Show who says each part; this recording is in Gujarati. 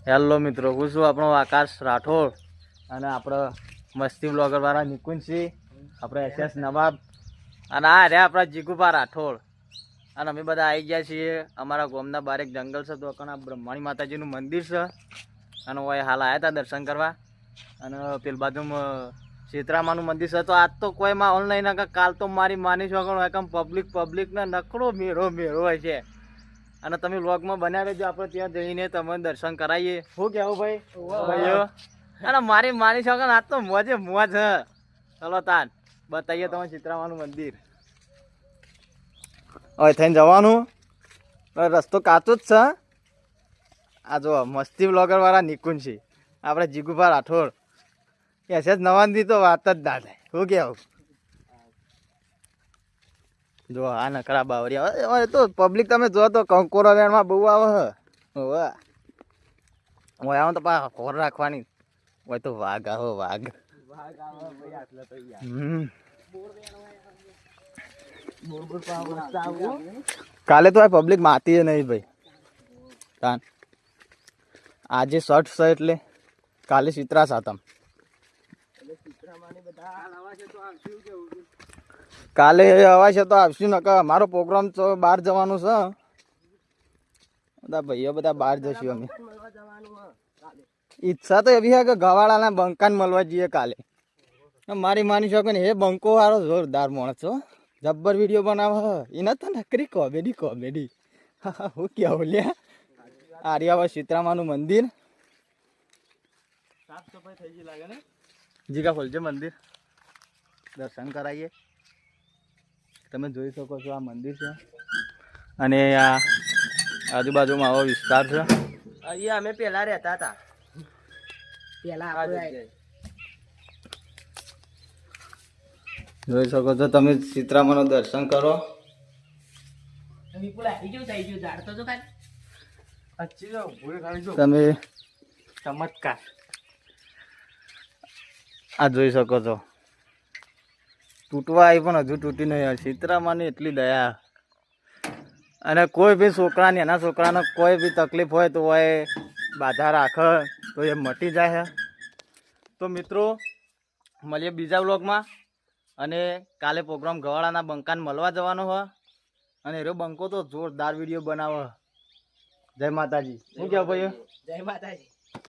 Speaker 1: હેલો મિત્રો, હું છું આપણો આકાશ રાઠોડ અને આપણે મસ્તી બ્લોગર વાળા નિકુંજસિંહ, આપણે SS નવાબ અને આ રહ્યા આપણા જીગુભા રાઠોડ. અને અમે બધા આવી ગયા છીએ અમારા ગામના બહાર એક જંગલ છે તો આ બ્રહ્માણી માતાજીનું મંદિર છે અને ઓય હાલ આવ્યા હતા દર્શન કરવા. અને પેલી બાજુમાં સીતરામાનું મંદિર છે તો આજ તો કોઈ માં ઓનલાઈન કાલ તો મારી માની શકો પબ્લિક ને નકળો મેળો હોય છે. અને તમે વ્લોગમાં બનાવી રહેજો, આપણે ત્યાં જઈને તમને દર્શન કરાવીએ. શું કહેવું ભાઈ ભાઈઓ? અને મારી માની શકો આજ તો મોજે મોજ હ. ચલો તાન બતાવીએ તમે સીતરામાનું મંદિર. હવે થઈને જવાનું રસ્તો કાચો જ છે. આ જો મસ્તી બ્લોગર વાળા નિકુંજસિંહ, આપણે જીગુભા રાઠોડ, SS નવાબની તો વાત જ ના થાય. શું કહેવું? જો આ નકરા બાવરિયા તો પબ્લિક તમે જો તો કંકોરા વેણમાં બહુ આવે હ. આવો તો પા ખોર રાખવાની હોય તો વાઘ આવો વાઘ. કાલે તો આ પબ્લિક માતી નહીં ભાઈ. આજે શર્ટ છે એટલે કાલે શીતળા સાતમ. કાલે અવાશે તો આવશું ને મારો પ્રોગ્રામ તો બહાર જવાનું છે. બધા ભાઈઓ બધા બહાર જશું અમે. ઈચ્છા તો એવી છે કે ગવાળાના બંકાને મળવા જઈએ કાલે. મારી માની શકો ને એ બંકો વાળો જોરદાર માણસ છો, જબ્બર વિડીયો બનાવે. એના તો નકરી કોમેડી. હું કેવું લ્યા. આર્યાવા સીતરામાનું મંદિર સાફ સફાઈ થઈ ગઈ લાગે ને. જીગા ખોલજે મંદિર, દર્શન કરાવીએ. તમે જોઈ શકો છો આ મંદિર છે અને આ આજુબાજુમાં આવો વિસ્તાર છે. અહીંયા અમે પેલા રહેતા હતા. જોઈ શકો છો તમે, સીતરામાનું દર્શન કરો. તમે ચમત્કાર આ જોઈ શકો છો. તૂટવા આવી પણ હજુ તૂટી નહીં. સીતરામાની એટલી દયા. અને કોઈ બી છોકરાને એના છોકરાને કોઈ બી તકલીફ હોય તો એ બાધા રાખે તો એ મટી જાય. તો મિત્રો મળીએ બીજા વ્લોગમાં. અને કાલે પ્રોગ્રામ ગવાળાના બંકાને મળવા જવાનો હોય. અને એરો બંકો તો જોરદાર વિડીયો બનાવે. જય માતાજી. શું કહેવાય ભાઈ? જય માતાજી.